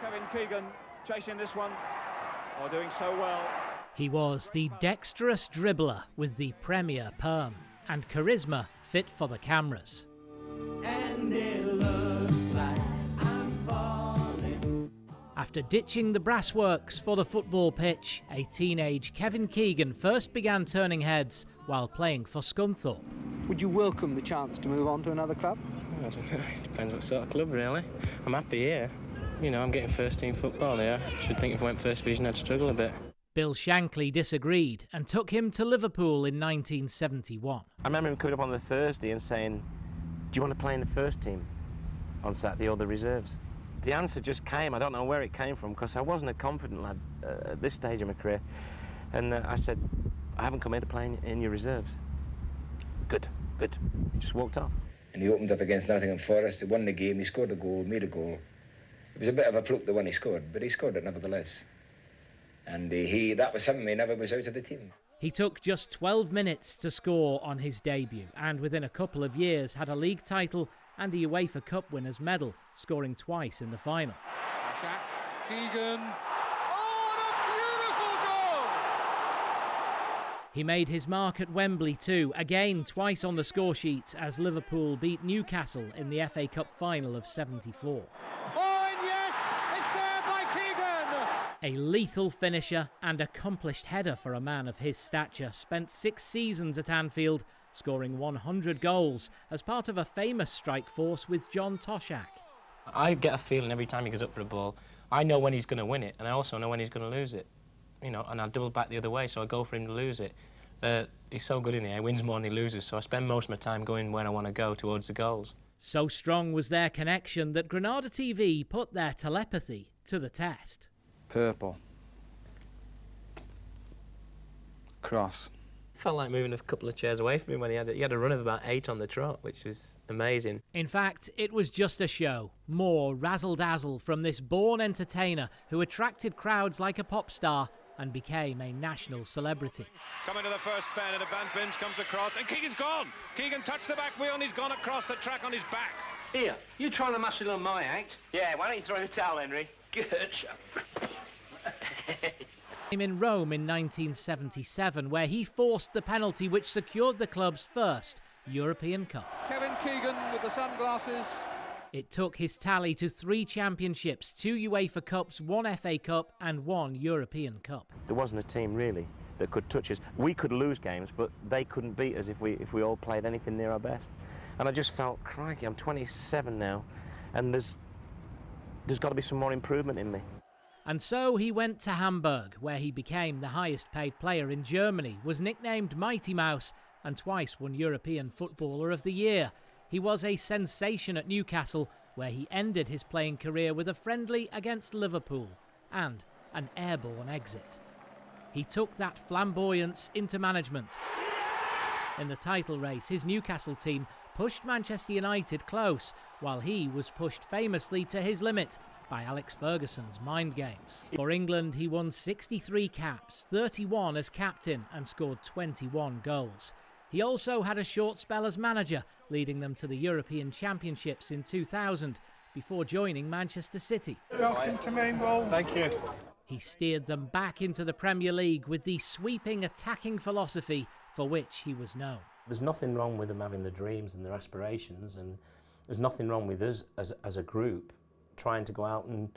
Kevin Keegan chasing this one, or doing so well. He was the dexterous dribbler with the Premier perm and charisma fit for the cameras. And it looks like I'm falling. After ditching the brassworks for the football pitch, a teenage Kevin Keegan first began turning heads while playing for Scunthorpe. Would you welcome the chance to move on to another club? I don't know, it depends what sort of club really. I'm happy here. You know, I'm getting first team football here. I should think if I went first division I'd struggle a bit. Bill Shankly disagreed and took him to Liverpool in 1971. I remember him coming up on the Thursday and saying, do you want to play in the first team on Saturday or the reserves? The answer just came. I don't know where it came from because I wasn't a confident lad at this stage of my career. And I said, I haven't come here to play in your reserves. Good, good. He just walked off. And he opened up against Nottingham Forest, he won the game, he scored a goal, made a goal. It was a bit of a fluke the one he scored, but he scored it nevertheless. And that was something he never was out of the team. He took just 12 minutes to score on his debut and within a couple of years had a league title and a UEFA Cup winners' medal, scoring twice in the final. Keegan. Oh, what a beautiful goal! He made his mark at Wembley too, again twice on the score sheet as Liverpool beat Newcastle in the FA Cup final of '74. Oh, and yes, it's there by Keegan! A lethal finisher and accomplished header for a man of his stature, spent 6 seasons at Anfield, scoring 100 goals as part of a famous strike force with John Toshak. I get a feeling every time he goes up for a ball, I know when he's going to win it, and I also know when he's going to lose it. You know, and I double back the other way, so I go for him to lose it. He's so good in the air, he wins more than he loses, so I spend most of my time going where I want to go towards the goals. So strong was their connection that Granada TV put their telepathy to the test. Purple. Cross. Felt like moving a couple of chairs away from him when he had a run of about 8 on the trot, which was amazing. In fact, it was just a show. More razzle-dazzle from this born entertainer who attracted crowds like a pop star and became a national celebrity. Coming to the first bend, and Van Bims comes across, and Keegan's gone! Keegan touched the back wheel and he's gone across the track on his back. Here, you trying to muscle on my act? Yeah, why don't you throw the towel, Henry? Good. In Rome in 1977, where he forced the penalty which secured the club's first European Cup. Kevin Keegan with the sunglasses. It took his tally to 3 championships, 2 UEFA Cups, 1 FA Cup and 1 European Cup. There wasn't a team really that could touch us. We could lose games, but they couldn't beat us if we all played anything near our best. And I just felt, crikey, I'm 27 now, and there's got to be some more improvement in me. And so he went to Hamburg, where he became the highest paid player in Germany, was nicknamed Mighty Mouse, and twice won European Footballer of the Year. He was a sensation at Newcastle, where he ended his playing career with a friendly against Liverpool and an airborne exit. He took that flamboyance into management. In the title race, his Newcastle team pushed Manchester United close, while he was pushed famously to his limit by Alex Ferguson's mind games. For England, he won 63 caps, 31 as captain, and scored 21 goals. He also had a short spell as manager, leading them to the European Championships in 2000, before joining Manchester City. Welcome to main goal. Thank you. He steered them back into the Premier League with the sweeping attacking philosophy for which he was known. There's nothing wrong with them having their dreams and their aspirations, and there's nothing wrong with us as a group trying to go out and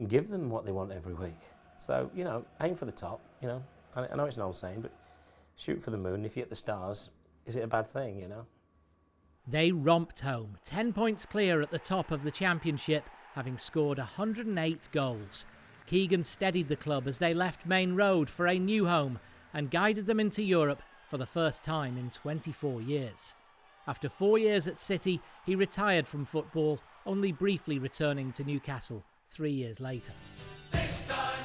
give them what they want every week. So, you know, aim for the top, you know. I know it's an old saying, but shoot for the moon. If you hit the stars, is it a bad thing, you know? They romped home, 10 points clear at the top of the championship, having scored 108 goals. Keegan steadied the club as they left Main Road for a new home and guided them into Europe for the first time in 24 years. After 4 years at City, he retired from football, only briefly returning to Newcastle 3 years later. This time,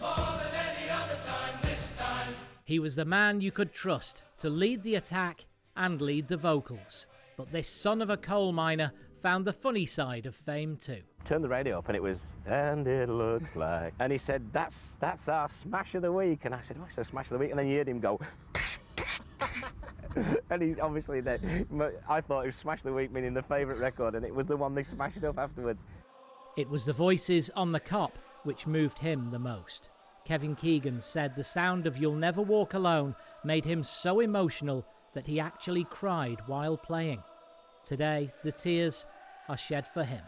more than any other time, this time. He was the man you could trust to lead the attack and lead the vocals. But this son of a coal miner found the funny side of fame too. Turned the radio up and it was, and it looks like. And he said, that's our smash of the week. And I said, what's the smash of the week? And then you heard him go, and he's obviously I thought it was smash of the week, meaning the favourite record, and it was the one they smashed up afterwards. It was the voices on the Kop which moved him the most. Kevin Keegan said the sound of "You'll Never Walk Alone" made him so emotional that he actually cried while playing. Today, the tears are shed for him.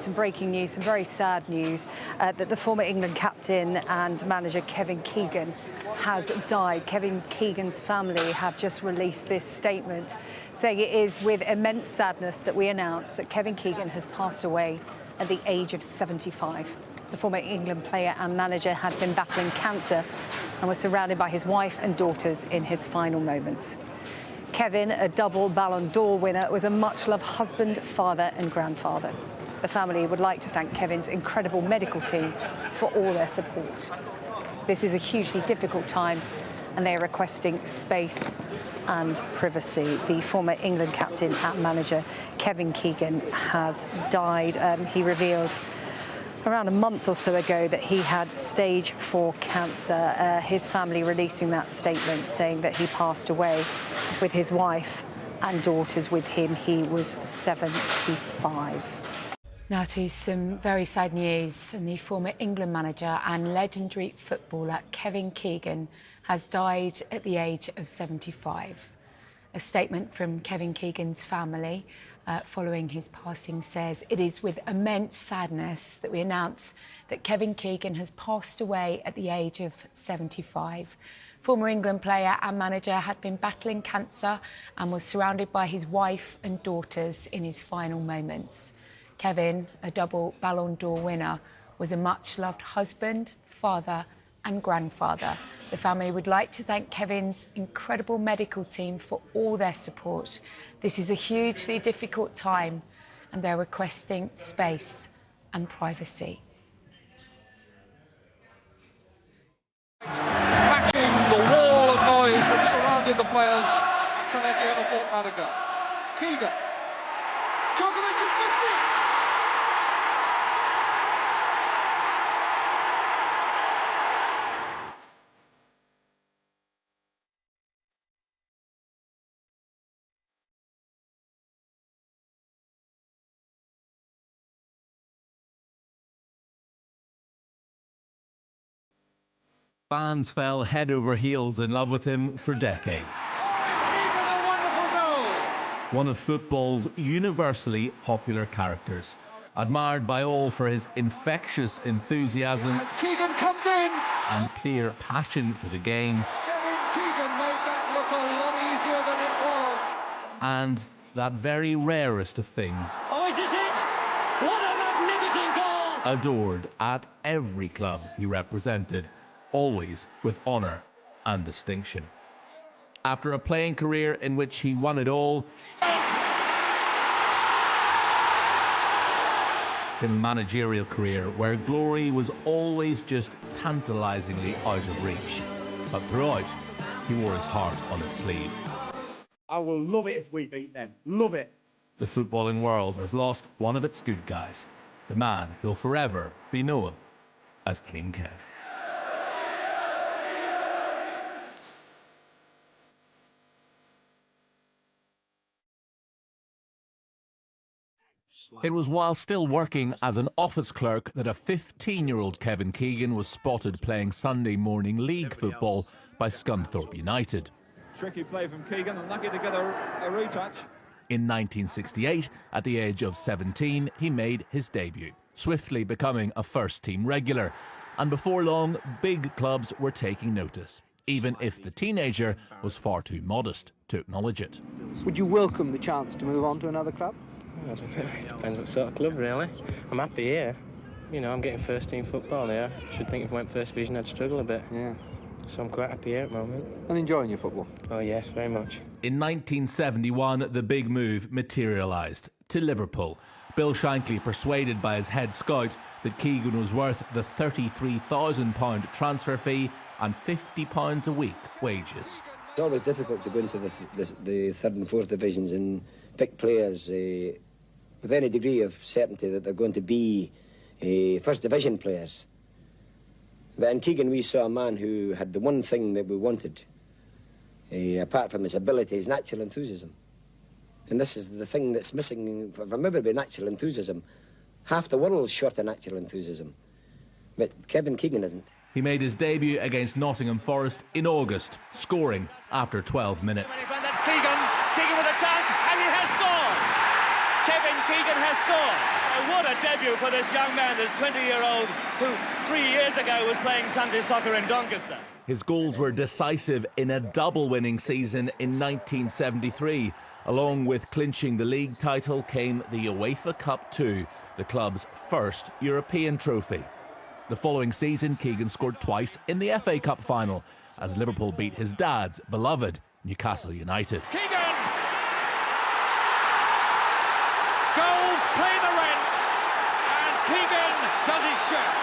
Some breaking news, some very sad news, that the former England captain and manager Kevin Keegan has died. Kevin Keegan's family have just released this statement saying it is with immense sadness that we announce that Kevin Keegan has passed away at the age of 75. The former England player and manager had been battling cancer and was surrounded by his wife and daughters in his final moments. Kevin, a double Ballon d'Or winner, was a much-loved husband, father and grandfather. The family would like to thank Kevin's incredible medical team for all their support. This is a hugely difficult time and they are requesting space and privacy. The former England captain and manager Kevin Keegan has died. He revealed around a month or so ago that he had stage 4 cancer. His family releasing that statement saying that he passed away with his wife and daughters with him. He was 75. Now to some very sad news, and the former England manager and legendary footballer Kevin Keegan has died at the age of 75. A statement from Kevin Keegan's family following his passing says, "It is with immense sadness that we announce that Kevin Keegan has passed away at the age of 75. Former England player and manager had been battling cancer and was surrounded by his wife and daughters in his final moments. Kevin, a double Ballon d'Or winner, was a much-loved husband, father and grandfather. The family would like to thank Kevin's incredible medical team for all their support. This is a hugely difficult time and they're requesting space and privacy." Matching the wall of noise which surrounded the players at Southampton a fortnight ago. Keegan. Djokovic has missed it! Fans fell head over heels in love with him for decades. A wonderful goal! One of football's universally popular characters, admired by all for his infectious enthusiasm As Keegan comes in, and clear passion for the game, Kevin Keegan made that look a lot easier than it was. and that very rarest of things, Oh, is this it? What a magnificent goal! adored at every club he represented, always with honour and distinction. After a playing career in which he won it all, in a managerial career where glory was always just tantalisingly out of reach. But throughout, he wore his heart on his sleeve. I will love it if we beat them. Love it. The footballing world has lost one of its good guys, the man who'll forever be known as King Kev. It was while still working as an office clerk that a 15-year-old Kevin Keegan was spotted playing Sunday morning league football by Scunthorpe United. Tricky play from Keegan, unlucky to get a retouch. In 1968, at the age of 17, he made his debut, swiftly becoming a first-team regular. And before long, big clubs were taking notice, even if the teenager was far too modest to acknowledge it. Would you welcome the chance to move on to another club? I don't know. Depends what sort of club, really. I'm happy here. You know, I'm getting first-team football here. I should think if I went first division, I'd struggle a bit. Yeah. So I'm quite happy here at the moment. And enjoying your football? Oh, yes, very much. In 1971, the big move materialised to Liverpool. Bill Shankly, persuaded by his head scout that Keegan was worth the £33,000 transfer fee, and £50 a week wages. It's always difficult to go into the third and fourth divisions and pick players with any degree of certainty that they're going to be first division players. But in Keegan we saw a man who had the one thing that we wanted, apart from his ability, his natural enthusiasm. And this is the thing that's missing from everybody, natural enthusiasm. Half the world's short of natural enthusiasm, but Kevin Keegan isn't. He made his debut against Nottingham Forest in August, scoring after 12 minutes. And that's Keegan. Keegan with a chance, and he has scored. Kevin Keegan has scored. Oh, what a debut for this young man, this 20-year-old who 3 years ago was playing Sunday soccer in Doncaster. His goals were decisive in a double-winning season in 1973. Along with clinching the league title came the UEFA Cup 2, the club's first European trophy. The following season, Keegan scored twice in the FA Cup final as Liverpool beat his dad's beloved Newcastle United. Keegan! Goals pay the rent, and Keegan does his share.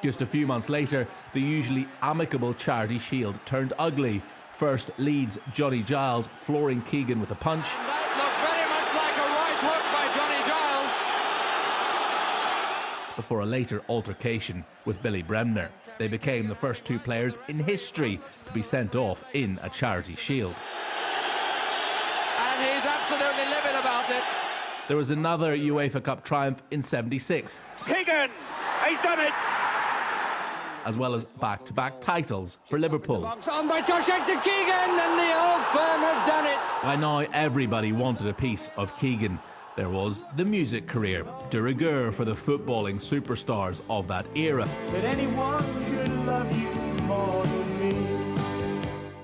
Just a few months later, the usually amicable Charity Shield turned ugly. First, Leeds' Johnny Giles flooring Keegan with a punch. That looked very much like a right hook by Johnny Giles. Before a later altercation with Billy Bremner. They became the first two players in history to be sent off in a Charity Shield. And he's absolutely livid about it. There was another UEFA Cup triumph in '76. Keegan, he's done it. As well as back-to-back titles for Liverpool. On by Toshek to Keegan, and the old firm have done it. By now, everybody wanted a piece of Keegan. There was the music career, de rigueur for the footballing superstars of that era. That anyone could love you more than me.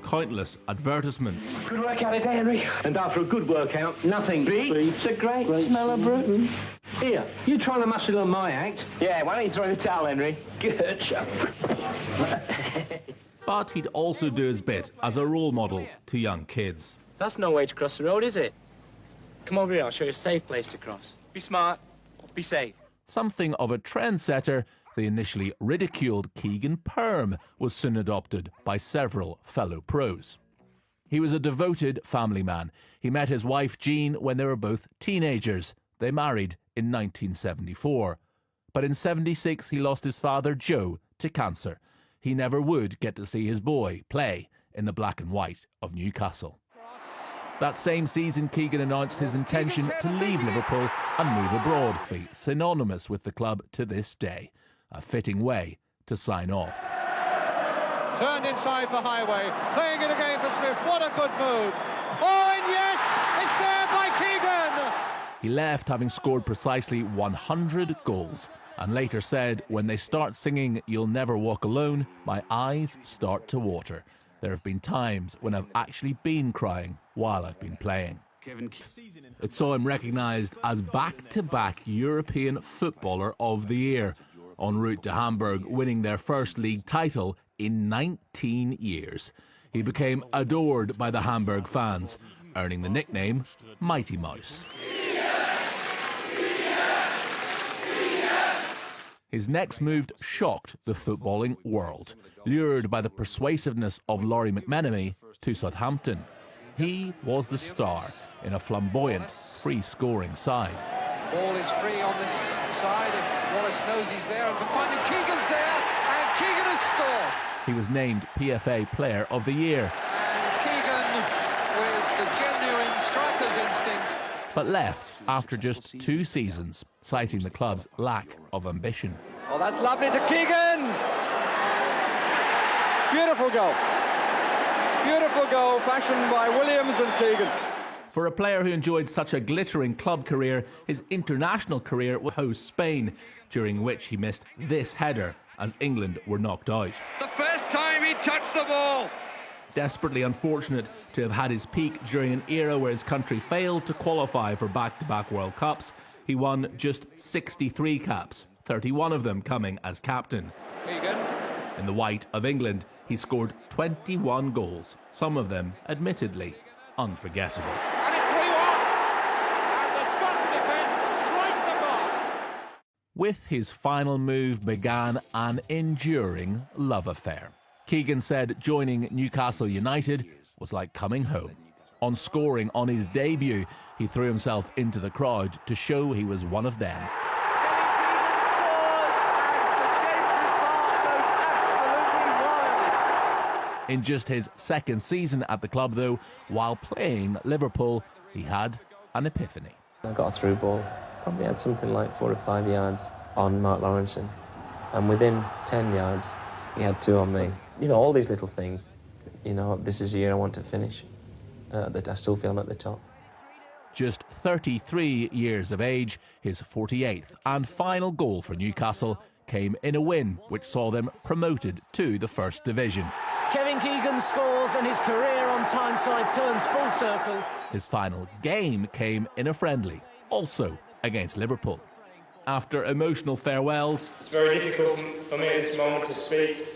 Countless advertisements. Good workout today, Henry. And after a good workout, nothing beats a great smell of brew. Here, you try the muscle on my act. Yeah, why don't you throw the towel, Henry? Good. But he'd also do his bit as a role model to young kids. That's no way to cross the road, is it? Come over here, I'll show you a safe place to cross. Be smart, be safe. Something of a trendsetter, the initially ridiculed Keegan perm was soon adopted by several fellow pros. He was a devoted family man. He met his wife Jean when they were both teenagers. They married in 1974. But in '76 he lost his father Joe to cancer. He never would get to see his boy play in the black and white of Newcastle. That same season, Keegan announced his intention to leave Liverpool and move abroad, synonymous with the club to this day. A fitting way to sign off. Turned inside for Highway, playing it again for Smith. What a good move. Oh, and yes, it's there by Keegan. He left having scored precisely 100 goals and later said, when they start singing You'll Never Walk Alone, my eyes start to water. There have been times when I've actually been crying while I've been playing. It saw him recognised as back-to-back European Footballer of the Year, en route to Hamburg, winning their first league title in 19 years. He became adored by the Hamburg fans, earning the nickname Mighty Mouse. His next move shocked the footballing world, lured by the persuasiveness of Laurie McMenemy to Southampton. He was the star in a flamboyant, free-scoring side. Ball is free on this side if Wallace knows he's there and can find him. Keegan's there, and Keegan has scored. He was named PFA Player of the Year. And Keegan with the genuine striker's instinct. But left after just 2 seasons, citing the club's lack of ambition. Oh, that's lovely to Keegan. Beautiful goal. Beautiful goal, fashioned by Williams and Keegan. For a player who enjoyed such a glittering club career, his international career would host Spain, during which he missed this header as England were knocked out. The first time he touched the ball. Desperately unfortunate to have had his peak during an era where his country failed to qualify for back-to-back World Cups, he won just 63 caps, 31 of them coming as captain. Keegan. In the white of England, he scored 21 goals, some of them, admittedly, unforgettable. And it's 3-1. And the Scots defence sliced the ball. With his final move began an enduring love affair. Keegan said joining Newcastle United was like coming home. On scoring on his debut, he threw himself into the crowd to show he was one of them. In just his second season at the club, though, while playing Liverpool, he had an epiphany. I got a through ball, probably had something like 4 or 5 yards on Mark Lawrenson, and within 10 yards, he had 2 on me. You know, all these little things. You know, this is the year I want to finish. That I still feel I'm at the top. Just 33 years of age, his 48th and final goal for Newcastle came in a win which saw them promoted to the First Division. Kevin Keegan scores and his career on Tyneside turns full circle. His final game came in a friendly, also against Liverpool. After emotional farewells, it's very difficult for me at this moment to speak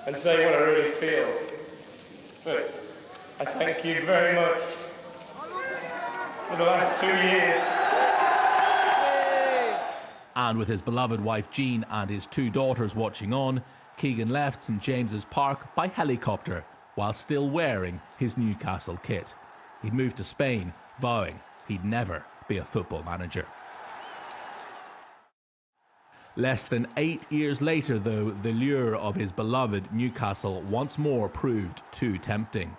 and say what I really feel. But I thank you very much for the last 2 years. And with his beloved wife Jean and his 2 daughters watching on, Keegan left St James's Park by helicopter while still wearing his Newcastle kit. He'd moved to Spain, vowing he'd never be a football manager. Less than 8 years later, though, the lure of his beloved Newcastle once more proved too tempting.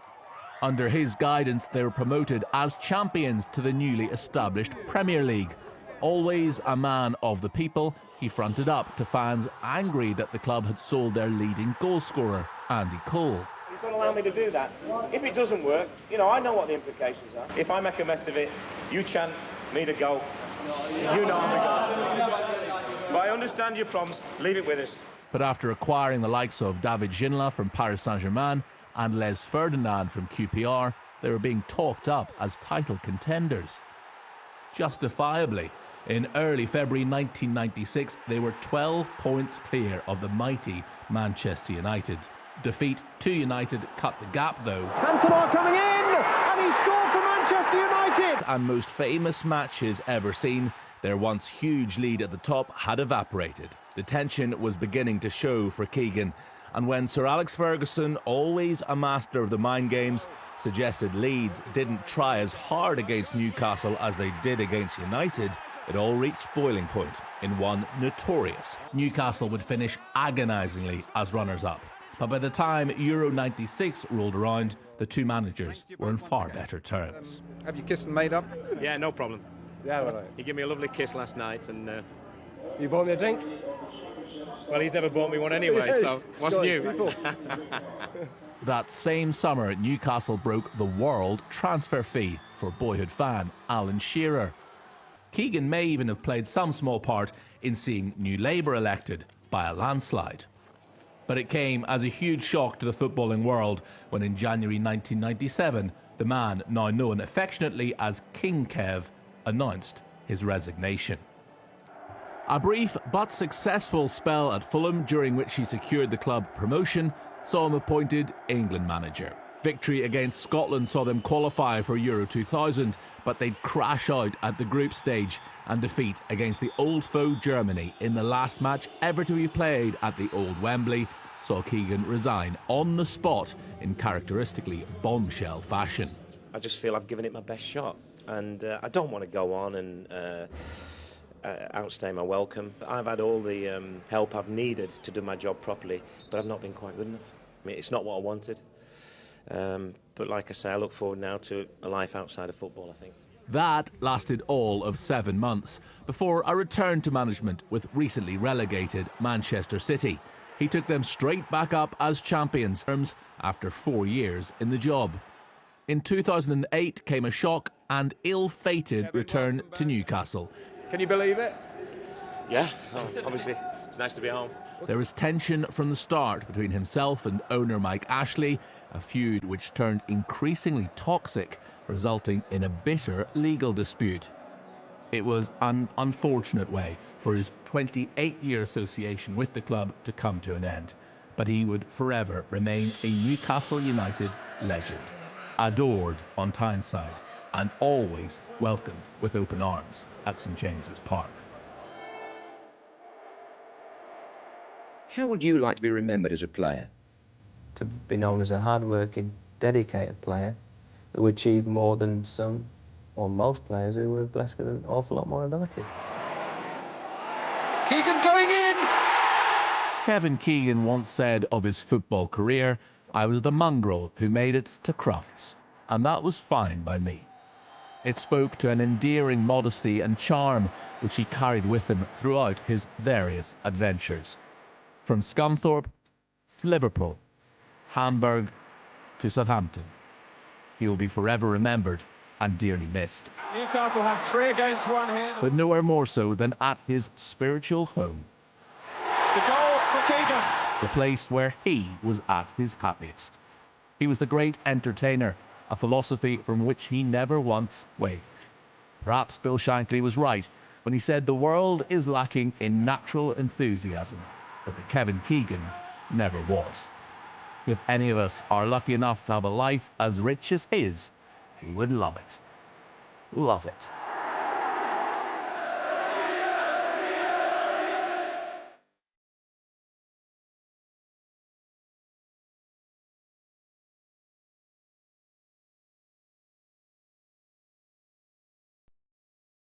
Under his guidance, they were promoted as champions to the newly established Premier League. Always a man of the people, he fronted up to fans angry that the club had sold their leading goalscorer, Andy Cole. You've got to allow me to do that. If it doesn't work, you know, I know what the implications are. If I make a mess of it, you chant me to go. You know I'm the goal. But I understand your problems. Leave it with us. But after acquiring the likes of David Ginola from Paris Saint-Germain and Les Ferdinand from QPR, they were being talked up as title contenders. Justifiably, in early February 1996, they were 12 points clear of the mighty Manchester United. Defeat to United cut the gap, though. Cantona coming in, and he scored for Manchester United. And most famous matches ever seen, their once huge lead at the top had evaporated. The tension was beginning to show for Keegan. And when Sir Alex Ferguson, always a master of the mind games, suggested Leeds didn't try as hard against Newcastle as they did against United, it all reached boiling point in one notorious. Newcastle would finish agonisingly as runners-up. But by the time Euro 96 rolled around, the 2 managers were on far better terms. Have you kissed and made up? Yeah, no problem. Yeah, all right. He gave me a lovely kiss last night, and You bought me a drink? well, he's never bought me one anyway, so what's new? That same summer, Newcastle broke the world transfer fee for boyhood fan Alan Shearer. Keegan may even have played some small part in seeing New Labour elected by a landslide. But it came as a huge shock to the footballing world when in January 1997, the man now known affectionately as King Kev announced his resignation. A brief but successful spell at Fulham, during which he secured the club promotion, saw him appointed England manager. Victory against Scotland saw them qualify for Euro 2000, but they'd crash out at the group stage, and defeat against the old foe Germany in the last match ever to be played at the old Wembley saw Keegan resign on the spot in characteristically bombshell fashion. I just feel I've given it my best shot, and I don't want to go on and outstay my welcome. I've had all the help I've needed to do my job properly, but I've not been quite good enough. I mean, it's not what I wanted. But like I say, I look forward now to a life outside of football, I think. That lasted all of 7 months before a return to management with recently relegated Manchester City. He took them straight back up as champions after 4 years in the job. In 2008 came a shock and ill-fated return to Newcastle. Can you believe it? Yeah, obviously, it's nice to be home. There was tension from the start between himself and owner Mike Ashley, a feud which turned increasingly toxic, resulting in a bitter legal dispute. It was an unfortunate way for his 28-year association with the club to come to an end, but he would forever remain a Newcastle United legend, adored on Tyneside and always welcomed with open arms at St James's Park. How would you like to be remembered as a player? To be known as a hard-working, dedicated player who achieved more than some or most players who were blessed with an awful lot more ability. Keegan going in! Kevin Keegan once said of his football career, "I was the mongrel who made it to Crufts, and that was fine by me." It spoke to an endearing modesty and charm which he carried with him throughout his various adventures. From Scunthorpe to Liverpool, Hamburg to Southampton, he will be forever remembered and dearly missed. Newcastle have 3 against 1 here. But nowhere more so than at his spiritual home. The goal for Keegan. The place where he was at his happiest. He was the great entertainer, a philosophy from which he never once wavered. Perhaps Bill Shankly was right when he said the world is lacking in natural enthusiasm, but that Kevin Keegan never was. If any of us are lucky enough to have a life as rich as his, we would love it. Love it.